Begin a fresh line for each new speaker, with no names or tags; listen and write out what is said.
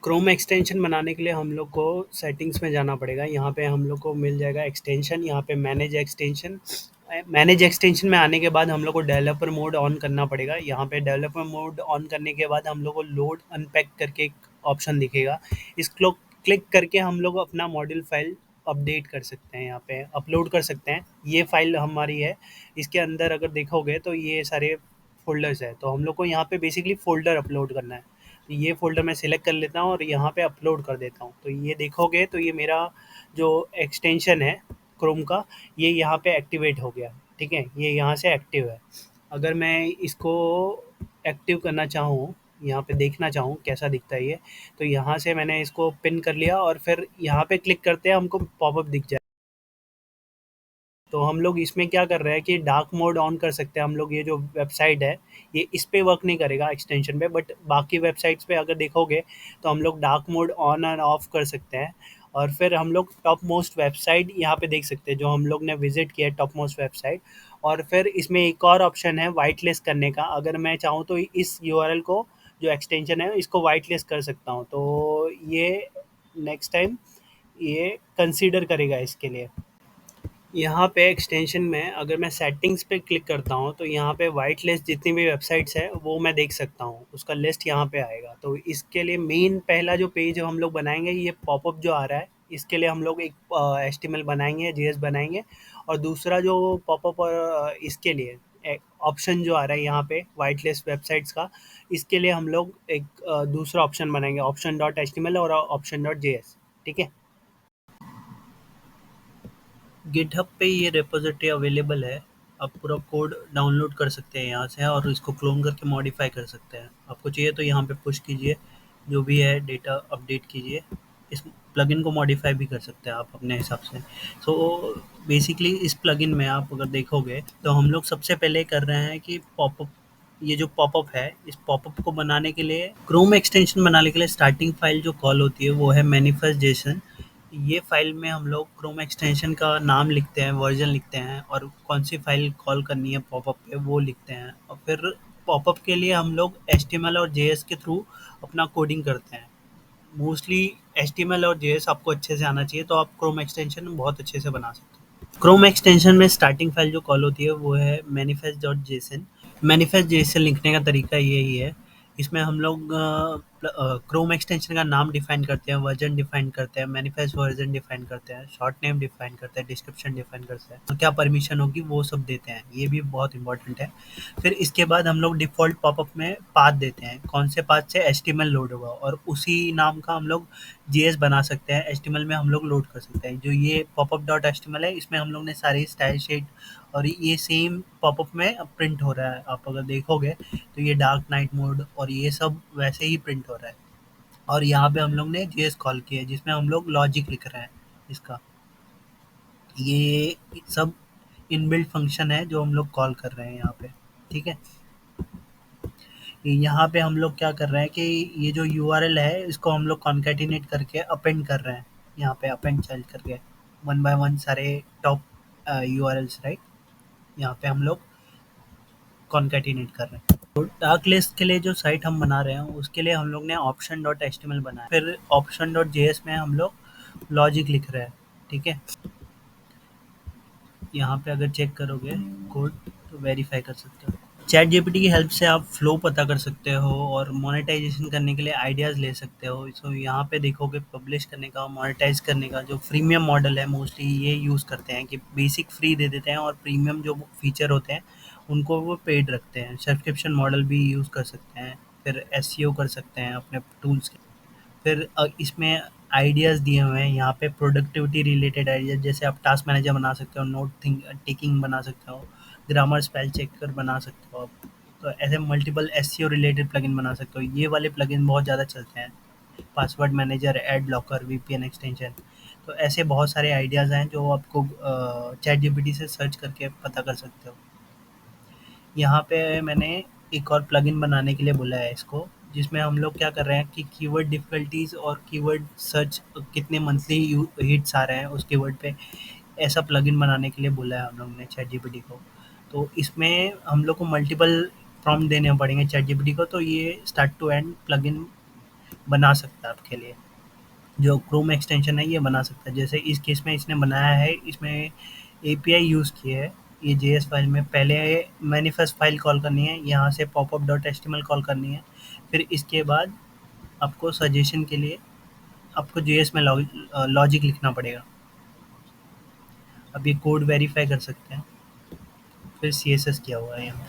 Chrome extension बनाने के लिए हम लोग को सेटिंग्स में जाना पड़ेगा। यहाँ पे हम लोग को मिल जाएगा एक्सटेंशन, यहाँ पे मैनेज एक्सटेंशन। मैनेज एक्सटेंशन में आने के बाद हम लोग को डेवलपर मोड ऑन करना पड़ेगा। यहाँ पे डेवलपर मोड ऑन करने के बाद हम लोग को लोड अनपैक करके एक ऑप्शन दिखेगा। इसको क्लिक करके हम लोग अपना मॉड्यूल फाइल अपडेट कर सकते हैं, यहाँ पे अपलोड कर सकते हैं। ये फाइल हमारी है, इसके अंदर अगर देखोगे तो ये सारे फ़ोल्डर्स है, तो हम लोग को यहाँ पे बेसिकली फ़ोल्डर अपलोड करना है। तो ये फ़ोल्डर मैं सिलेक्ट कर लेता हूँ और यहाँ पे अपलोड कर देता हूँ। तो ये देखोगे तो ये मेरा जो एक्सटेंशन है क्रोम का, ये यहाँ पे एक्टिवेट हो गया, ठीक है? ये यहाँ से एक्टिव है। अगर मैं इसको एक्टिव करना चाहूँ, यहाँ पे देखना चाहूँ कैसा दिखता है ये, तो यहाँ से मैंने इसको पिन कर लिया और फिर यहाँ पे क्लिक करते हैं हमको पॉपअप दिख जाए। तो हम लोग इसमें क्या कर रहे हैं कि डार्क मोड ऑन कर सकते हैं हम लोग। ये जो वेबसाइट है, ये इस पे वर्क नहीं करेगा एक्सटेंशन पे, बट बाकी वेबसाइट्स पे अगर देखोगे तो हम लोग dark mode on end of कर सकते हैं। और फिर हम लोग टॉप मोस्ट वेबसाइट यहाँ पे देख सकते हैं जो हम लोग ने विजिट किया है, टॉप मोस्ट वेबसाइट। और फिर इसमें एक और ऑप्शन है वाइट लिस्ट करने का। अगर मैं चाहूँ तो इस यूआरएल को, जो एक्सटेंशन है, इसको वाइट लिस्ट कर सकता हूँ। तो ये नेक्स्ट टाइम ये कंसीडर करेगा इसके लिए। यहाँ पे एक्सटेंशन में अगर मैं सेटिंग्स पे क्लिक करता हूँ तो यहाँ पे वाइट लिस्ट जितनी भी वेबसाइट्स है वो मैं देख सकता हूँ, उसका लिस्ट यहाँ पे आएगा। तो इसके लिए मेन पहला जो पेज हम लोग बनाएंगे, ये पॉपअप जो आ रहा है, इसके लिए हम लोग एक एचटीएमएल बनाएंगे, जेएस बनाएंगे। और दूसरा जो पॉपअप और इसके लिए ऑप्शन जो आ रहा है यहाँ पे वाइट लिस्ट वेबसाइट्स का, इसके लिए हम लोग एक दूसरा ऑप्शन बनाएंगे, ऑप्शन डॉट एच और ऑप्शन डॉट जेएस, ठीक है? गिटहब पे ये रिपोजिटरी अवेलेबल है। आप पूरा कोड डाउनलोड कर सकते हैं यहाँ से और इसको क्लोन करके मॉडिफाई कर सकते हैं। आपको चाहिए तो यहाँ पे पुश कीजिए, जो भी है डेटा अपडेट कीजिए। इस प्लगइन को मॉडिफाई भी कर सकते हैं आप अपने हिसाब से। सो बेसिकली इस प्लगइन में आप अगर देखोगे तो हम लोग सबसे पहले कर रहे हैं कि पॉपअप, ये जो पॉपअप है, इस पॉपअप को बनाने के लिए, क्रोम एक्सटेंशन बनाने के लिए स्टार्टिंग फाइल जो कॉल होती है वो है मैनिफेस्ट जेसन। ये फाइल में हम लोग क्रोम एक्सटेंशन का नाम लिखते हैं, वर्जन लिखते हैं और कौन सी फाइल कॉल करनी है पॉपअप पे वो लिखते हैं। और फिर पॉपअप के लिए हम लोग एचटीएमएल और जेएस के थ्रू अपना कोडिंग करते हैं। मोस्टली एचटीएमएल और जेएस आपको अच्छे से आना चाहिए, तो आप क्रोम एक्सटेंशन बहुत अच्छे से बना सकते हैं। क्रोम एक्सटेंशन में स्टार्टिंग फाइल जो कॉल होती है वो है manifest dot JSON. Manifest Jason लिखने का तरीका यही है। इसमें हम लोग क्रोम एक्सटेंशन का नाम डिफाइन करते हैं, वर्जन डिफाइन करते हैं, मैनिफेस्ट वर्जन डिफाइन करते हैं, शॉर्ट नेम डिफाइन करते हैं, डिस्क्रिप्शन डिफाइन करते हैं, और क्या परमिशन होगी वो सब देते हैं। ये भी बहुत इंपॉर्टेंट है। फिर इसके बाद हम लोग डिफ़ॉल्ट पॉपअप में पाथ देते हैं, कौन से पाथ से एचटीएमएल लोड होगा, और उसी नाम का हम लोग जेएस बना सकते हैं, एचटीएमएल में हम लोग लोड कर सकते हैं। जो ये पॉपअप डॉट एचटीएमएल है, इसमें हम लोग ने सारी स्टाइल शीट, और ये सेम पॉपअप में प्रिंट हो रहा है। आप अगर देखोगे तो ये डार्क नाइट मोड और ये सब वैसे ही प्रिंट हो रहा है। और यहाँ पे हम लोग ने जेएस कॉल किया है जिसमें हम लोग लॉजिक लिख रहे हैं इसका। ये सब इनबिल्ट फंक्शन है जो हम लोग कॉल कर रहे हैं यहाँ पे, ठीक है? यहाँ पे हम लोग क्या कर रहे हैं कि ये जो यूआरएल है इसको हम लोग कॉन्कैटिनेट करके अपेंड कर रहे हैं, यहाँ पे अपेंड चाइल्ड करके वन बाय वन सारे टॉप यूआरएल्स, राइट? यहाँ पे हम लोग कॉन्कैटिनेट कर रहे हैं। तो डार्क लिस्ट के लिए जो साइट हम बना रहे हैं उसके लिए हम लोग ने ऑप्शन डॉट एचटीएमएल बनाया, फिर ऑप्शन डॉट जेएस में हम लोग लॉजिक लिख रहे हैं, ठीक है? यहाँ पे अगर चेक करोगे कोड तो वेरीफाई कर सकते हो। चैट जीपीटी की हेल्प से आप फ्लो पता कर सकते हो और मोनेटाइजेशन करने के लिए आइडियाज़ ले सकते हो। सो यहाँ पे देखोगे पब्लिश करने का, मोनेटाइज करने का, जो प्रीमियम मॉडल है मोस्टली ये यूज़ करते हैं कि बेसिक फ्री दे देते हैं और प्रीमियम जो फीचर होते हैं उनको वो पेड रखते हैं। सब्सक्रिप्शन मॉडल भी यूज़ कर सकते हैं, फिर एसईओ कर सकते हैं अपने टूल्स के। फिर इसमें आइडियाज़ दिए हुए हैं यहाँ पे, प्रोडक्टिविटी रिलेटेड आइडियाज़, जैसे आप टास्क मैनेजर बना सकते हो, नोट टेकिंग बना सकते हो, ग्रामर स्पेल चेकर बना सकते हो आप। तो ऐसे मल्टीपल एसईओ रिलेटेड प्लगइन बना सकते हो। ये वाले प्लगइन बहुत ज़्यादा चलते हैं, password manager, ad blocker, VPN extension. तो ऐसे बहुत सारे आइडियाज़ हैं जो आपको चैट जीपीटी से सर्च करके पता कर सकते हो। यहाँ पे मैंने एक और प्लगइन बनाने के लिए बोला है इसको, जिसमें हम लोग क्या कर रहे हैं कि कीवर्ड डिफ़िकल्टीज़ और कीवर्ड सर्च कितने मंथली हिट्स आ रहे हैं उस कीवर्ड पे, ऐसा प्लगइन बनाने के लिए बोला है हम लोग ने चैट जीपीटी को। तो इसमें हम लोग को मल्टीपल प्रॉम्प्ट देने पड़ेंगे चैट जीपीटी को। तो ये स्टार्ट टू एंड प्लगइन बना सकता है आपके लिए। जो क्रोम एक्सटेंशन है ये बना सकता है। जैसे इस केस में इसने बनाया है, इसमें एपीआई यूज़ की है। ये जेएस फाइल में पहले मैनिफेस्ट फाइल कॉल करनी है, यहाँ से पॉपअप डॉट एचटीएमएल कॉल करनी है। फिर इसके बाद आपको सजेशन के लिए आपको जेएस में लॉजिक लिखना पड़ेगा। अब ये कोड वेरीफाई कर सकते हैं। फिर सीएसएस किया हुआ है यहाँ।